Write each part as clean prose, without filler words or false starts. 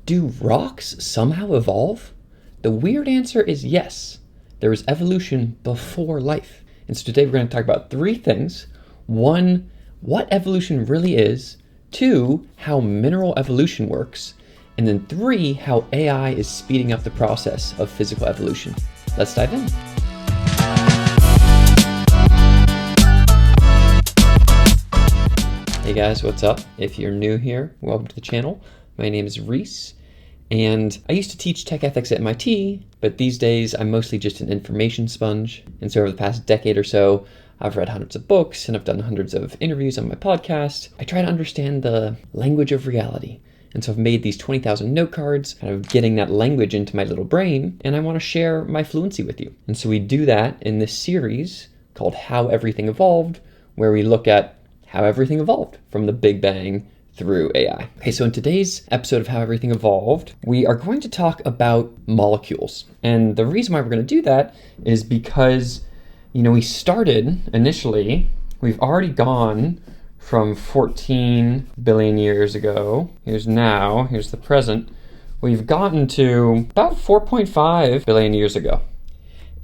Do rocks somehow evolve? The weird answer is yes. There was evolution before life. And so today we're going to talk about three things. One, what evolution really is. Two, how mineral evolution works. And then three, how AI is speeding up the process of physical evolution. Let's dive in. Hey guys, what's up? If you're new here, welcome to the channel. My name is Reese, and I used to teach tech ethics at MIT, but these days I'm mostly just an information sponge. And so over the past decade or so, I've read hundreds of books and I've done hundreds of interviews on my podcast. I try to understand the language of reality. And so I've made these 20,000 note cards, kind of getting that language into my little brain, and I want to share my fluency with you. And so we do that in this series called How Everything Evolved, where we look at how everything evolved from the Big Bang through AI. Okay, so in today's episode of How Everything Evolved, we are going to talk about molecules. And the reason why we're going to do that is because, we started initially, we've already gone from 14 billion years ago. Here's the present. We've gotten to about 4.5 billion years ago.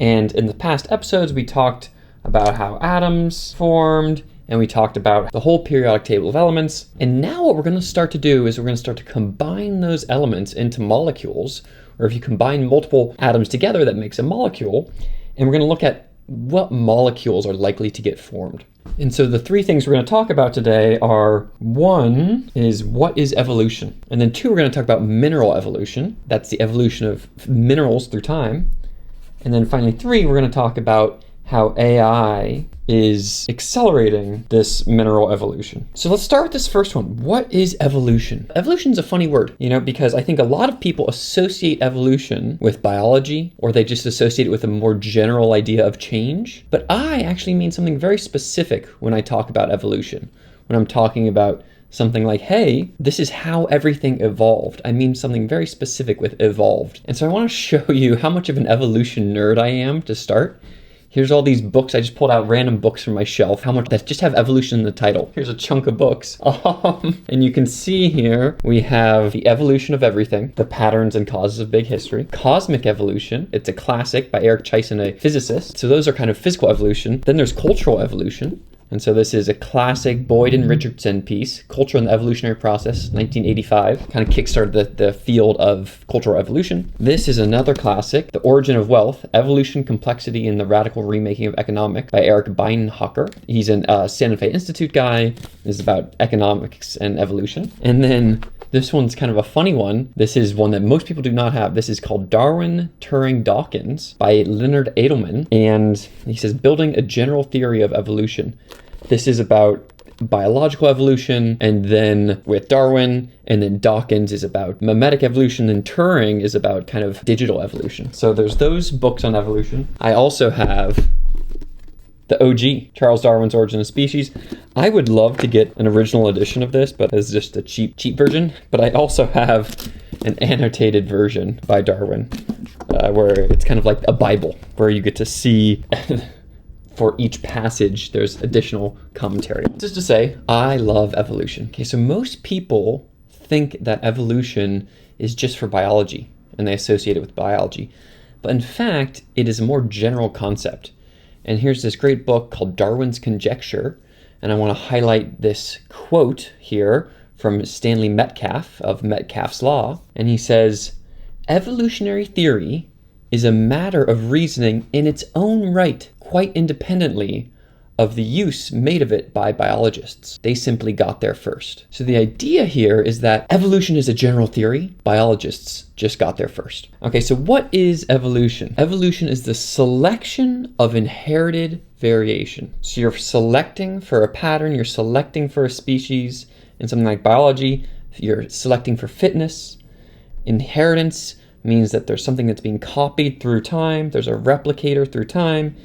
And in the past episodes, we talked about how atoms formed, and we talked about the whole periodic table of elements. And now what we're going to start to do is we're going to start to combine those elements into molecules, or if you combine multiple atoms together, that makes a molecule. And we're going to look at what molecules are likely to get formed. And so the three things we're going to talk about today are, one is what is evolution? And then two, we're going to talk about mineral evolution. That's the evolution of minerals through time. And then finally three, we're going to talk about how AI is accelerating this mineral evolution. So let's start with this first one. What is evolution? Evolution is a funny word, because I think a lot of people associate evolution with biology, or they just associate it with a more general idea of change. But I actually mean something very specific when I talk about evolution. When I'm talking about something like, hey, this is how everything evolved. I mean something very specific with evolved. And so I want to show you how much of an evolution nerd I am to start. Here's all these books. I just pulled out random books from my shelf, how much that just have evolution in the title. Here's a chunk of books. And you can see here, we have The Evolution of Everything, The Patterns and Causes of Big History, Cosmic Evolution. It's a classic by Eric Chison, a physicist. So those are kind of physical evolution. Then there's Cultural Evolution. And so this is a classic Boyd and Richardson piece, Culture and the Evolutionary Process, 1985, kind of kickstarted the field of cultural evolution. This is another classic, The Origin of Wealth, Evolution, Complexity, and the Radical Remaking of Economics by Eric Beinhocker. He's a Santa Fe Institute guy. It's about economics and evolution. And then this one's kind of a funny one. This is one that most people do not have. This is called Darwin, Turing, Dawkins by Leonard Edelman. And he says, Building a General Theory of Evolution. This is about biological evolution, and then with Darwin, and then Dawkins is about mimetic evolution, and Turing is about kind of digital evolution. So there's those books on evolution. I also have the OG, Charles Darwin's Origin of Species. I would love to get an original edition of this, but it's just a cheap version. But I also have an annotated version by Darwin, where it's kind of like a Bible, where you get to see for each passage, there's additional commentary. Just to say, I love evolution. Okay, so most people think that evolution is just for biology, and they associate it with biology. But in fact, it is a more general concept. And here's this great book called Darwin's Conjecture, and I want to highlight this quote here from Stanley Metcalf of Metcalf's Law. And he says, evolutionary theory is a matter of reasoning in its own right, quite independently of the use made of it by biologists. They simply got there first. So the idea here is that evolution is a general theory. Biologists just got there first. Okay, so what is evolution? Evolution is the selection of inherited variation. So you're selecting for a pattern, you're selecting for a species. In something like biology, you're selecting for fitness. Inheritance means that there's something that's being copied through time. There's a replicator through time.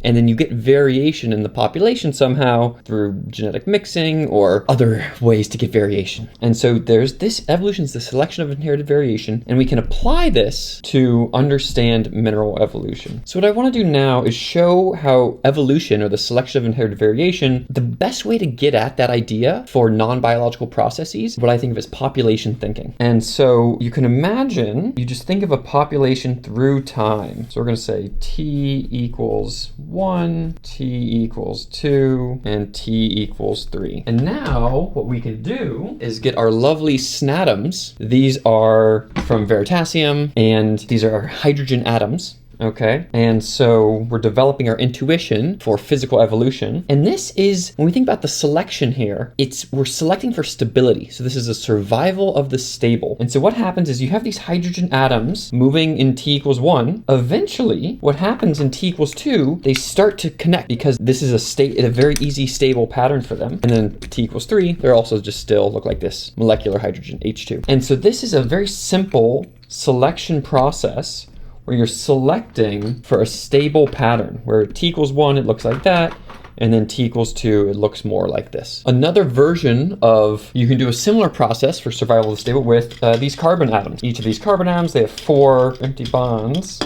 And then you get variation in the population somehow through genetic mixing or other ways to get variation. And so there's this evolution is the selection of inherited variation, and we can apply this to understand mineral evolution. So what I want to do now is show how evolution, or the selection of inherited variation, the best way to get at that idea for non-biological processes, what I think of as population thinking. And so you can imagine, you just think of a population through time. So we're going to say T equals 1, T equals 2, and T equals 3. And now what we can do is get our lovely snatoms. These are from Veritasium, and these are our hydrogen atoms. Okay, and so we're developing our intuition for physical evolution. And this is, when we think about the selection here, we're selecting for stability. So this is a survival of the stable. And so what happens is you have these hydrogen atoms moving in T equals 1. Eventually, what happens in T equals 2, they start to connect because this is a very easy stable pattern for them. And then T equals 3, they're also just still look like this, molecular hydrogen, H2. And so this is a very simple selection process where you're selecting for a stable pattern, where T equals 1, it looks like that, and then T equals 2, it looks more like this. Another version of, you can do a similar process for survival of the stable with these carbon atoms. Each of these carbon atoms, they have 4 empty bonds.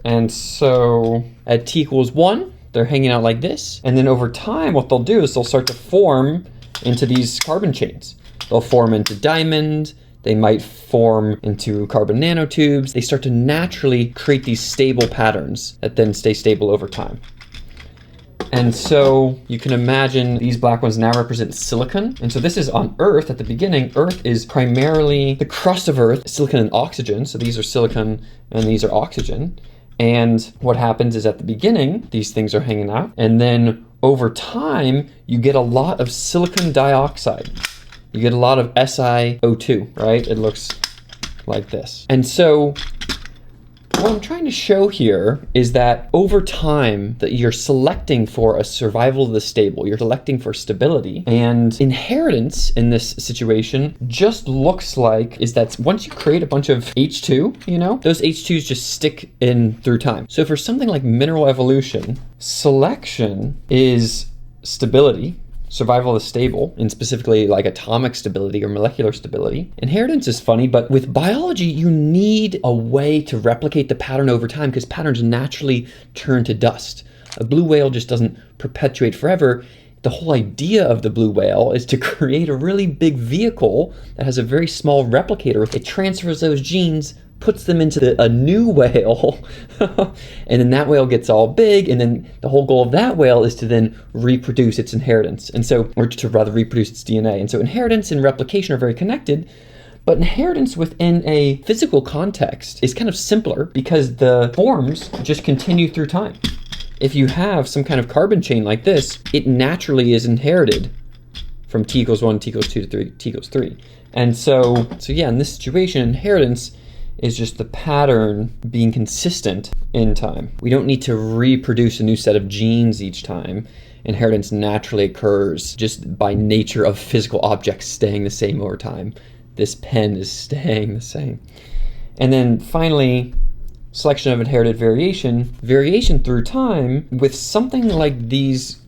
And so at T equals 1, they're hanging out like this. And then over time, what they'll do is they'll start to form into these carbon chains. They'll form into diamond. They might form into carbon nanotubes. They start to naturally create these stable patterns that then stay stable over time. And so you can imagine these black ones now represent silicon. And so this is on Earth at the beginning. Earth is primarily the crust of Earth, silicon and oxygen. So these are silicon and these are oxygen. And what happens is at the beginning, these things are hanging out. And then over time, you get a lot of silicon dioxide. You get a lot of SiO2, right? It looks like this. And so what I'm trying to show here is that over time that you're selecting for a survival of the stable, you're selecting for stability, and inheritance in this situation just looks like is that once you create a bunch of H2, those H2s just stick in through time. So for something like mineral evolution, selection is stability, survival of the stable, and specifically like atomic stability or molecular stability. Inheritance is funny, but with biology, you need a way to replicate the pattern over time because patterns naturally turn to dust. A blue whale just doesn't perpetuate forever. The whole idea of the blue whale is to create a really big vehicle that has a very small replicator. It transfers those genes, puts them into a new whale, and then that whale gets all big, and then the whole goal of that whale is to then reproduce its inheritance, or to rather reproduce its DNA. And so inheritance and replication are very connected, but inheritance within a physical context is kind of simpler because the forms just continue through time. If you have some kind of carbon chain like this, it naturally is inherited from T equals 1, T equals 2 to 3, T equals 3. And so yeah, in this situation, inheritance is just the pattern being consistent in time. We don't need to reproduce a new set of genes each time. Inheritance naturally occurs just by nature of physical objects staying the same over time. This pen is staying the same. And then finally, selection of inherited variation through time with something like these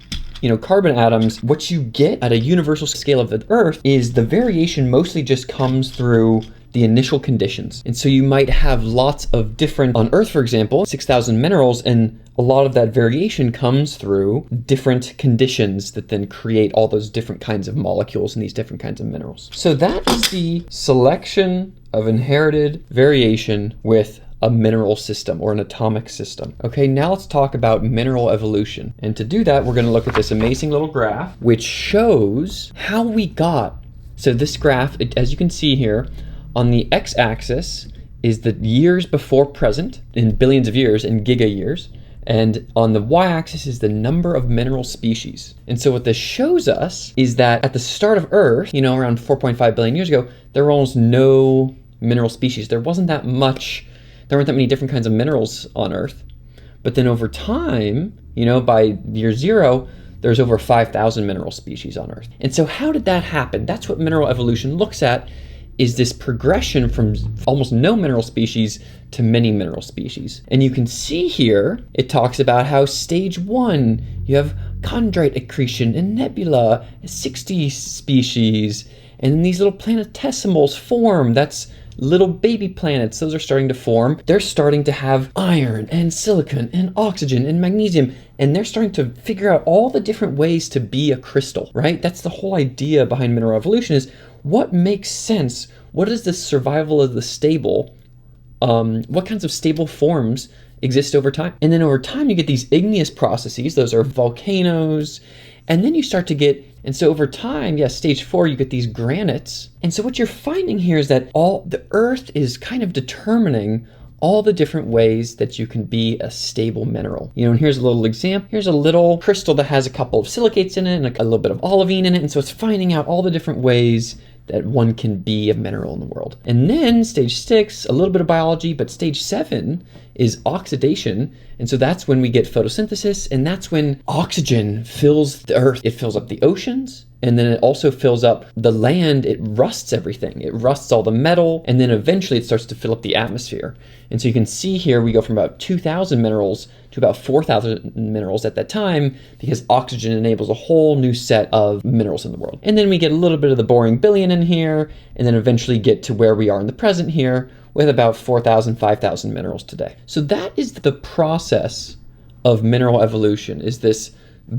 carbon atoms. What you get at a universal scale of the Earth is the variation mostly just comes through the initial conditions. And so you might have lots of different, on Earth, for example, 6,000 minerals, and a lot of that variation comes through different conditions that then create all those different kinds of molecules and these different kinds of minerals. So that is the selection of inherited variation with a mineral system or an atomic system. Okay, now let's talk about mineral evolution. And to do that, we're going to look at this amazing little graph, which shows how we got. So this graph, as you can see here, on the x-axis is the years before present in billions of years, in giga years. And on the y-axis is the number of mineral species. And so what this shows us is that at the start of Earth, around 4.5 billion years ago, there were almost no mineral species. There weren't that many different kinds of minerals on Earth. But then over time, by year 0, there's over 5,000 mineral species on Earth. And so how did that happen? That's what mineral evolution looks at, is this progression from almost no mineral species to many mineral species. And you can see here, it talks about how stage 1, you have chondrite accretion and nebula, 60 species, and then these little planetesimals form. That's little baby planets. Those are starting to form. They're starting to have iron and silicon and oxygen and magnesium, and they're starting to figure out all the different ways to be a crystal, right? That's the whole idea behind mineral evolution, is what makes sense? What is the survival of the stable? What kinds of stable forms exist over time? And then over time, you get these igneous processes. Those are volcanoes. And then you start to get, and so over time, stage 4, you get these granites. And so what you're finding here is that all the Earth is kind of determining all the different ways that you can be a stable mineral. And here's a little example. Here's a little crystal that has a couple of silicates in it and a little bit of olivine in it. And so it's finding out all the different ways that one can be a mineral in the world. And then stage 6, a little bit of biology, but stage 7 is oxidation. And so that's when we get photosynthesis, and that's when oxygen fills the earth. It fills up the oceans, and then it also fills up the land. It rusts everything. It rusts all the metal, and then eventually it starts to fill up the atmosphere. And so you can see here, we go from about 2,000 minerals to about 4,000 minerals at that time, because oxygen enables a whole new set of minerals in the world. And then we get a little bit of the boring billion in here, and then eventually get to where we are in the present here, with about 4,000, 5,000 minerals today. So that is the process of mineral evolution, is this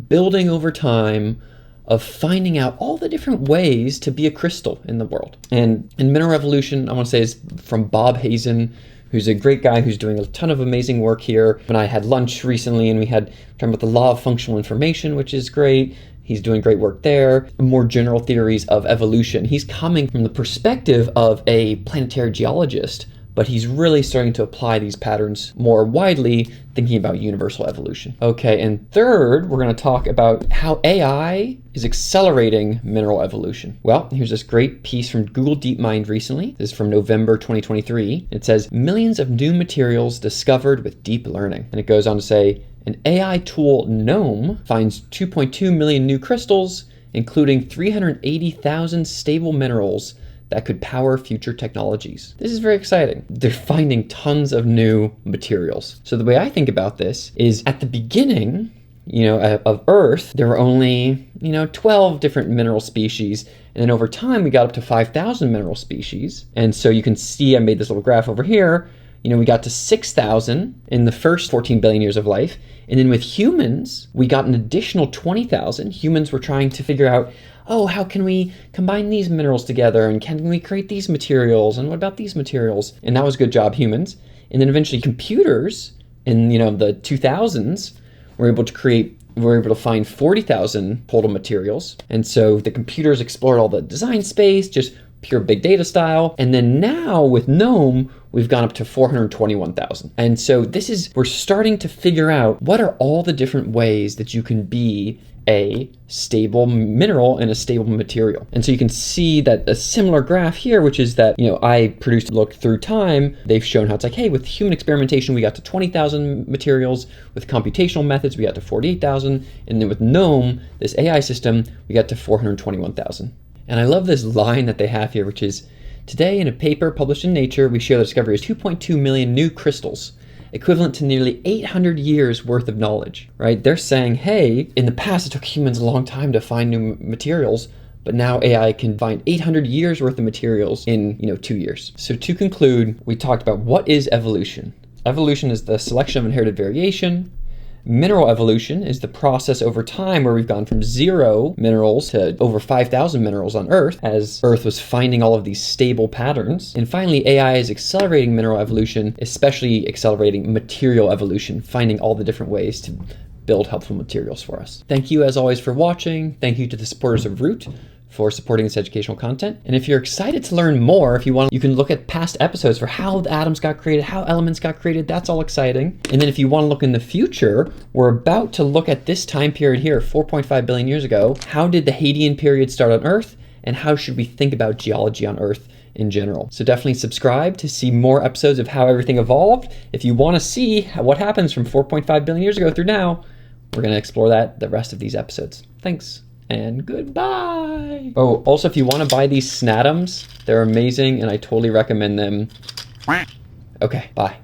building over time of finding out all the different ways to be a crystal in the world. And mineral evolution, I want to say, is from Bob Hazen, who's a great guy who's doing a ton of amazing work here. When I had lunch recently, and we had talking about the law of functional information, which is great. He's doing great work there. More general theories of evolution. He's coming from the perspective of a planetary geologist, but he's really starting to apply these patterns more widely, thinking about universal evolution. Okay, and third, we're going to talk about how AI is accelerating mineral evolution. Well, here's this great piece from Google DeepMind recently. This is from November 2023. It says, millions of new materials discovered with deep learning. And it goes on to say, an AI tool, GNOME, finds 2.2 million new crystals, including 380,000 stable minerals that could power future technologies. This is very exciting. They're finding tons of new materials. So the way I think about this is, at the beginning, of Earth, there were only, 12 different mineral species. And then over time, we got up to 5,000 mineral species. And so you can see, I made this little graph over here. We got to 6,000 in the first 14 billion years of life. And then with humans, we got an additional 20,000. Humans were trying to figure out, how can we combine these minerals together? And can we create these materials? And what about these materials? And that was a good job, humans. And then eventually computers in, the 2000s were able to find 40,000 total materials. And so the computers explored all the design space, just pure big data style. And then now with GNOME, we've gone up to 421,000. And so we're starting to figure out, what are all the different ways that you can be a stable mineral and a stable material. And so you can see that a similar graph here, which is that, I produced a look through time. They've shown how it's like, hey, with human experimentation, we got to 20,000 materials. With computational methods, we got to 48,000. And then with GNOME, this AI system, we got to 421,000. And I love this line that they have here, which is, today in a paper published in Nature, we share the discovery of 2.2 million new crystals, equivalent to nearly 800 years worth of knowledge, right? They're saying, hey, in the past, it took humans a long time to find new materials, but now AI can find 800 years worth of materials in, 2 years. So to conclude, we talked about, what is evolution? Evolution is the selection of inherited variation. Mineral evolution is the process over time where we've gone from 0 minerals to over 5,000 minerals on Earth, as Earth was finding all of these stable patterns. And finally, AI is accelerating mineral evolution, especially accelerating material evolution, finding all the different ways to build helpful materials for us. Thank you, as always, for watching. Thank you to the supporters of Root for supporting this educational content. And if you're excited to learn more, if you want, you can look at past episodes for how the atoms got created, how elements got created. That's all exciting. And then if you want to look in the future, we're about to look at this time period here, 4.5 billion years ago. How did the Hadean period start on Earth? And how should we think about geology on Earth in general? So definitely subscribe to see more episodes of how everything evolved. If you want to see what happens from 4.5 billion years ago through now, we're going to explore that the rest of these episodes. Thanks. and goodbye. Oh, also, if you want to buy these Snadums, they're amazing and I totally recommend them. Okay, bye.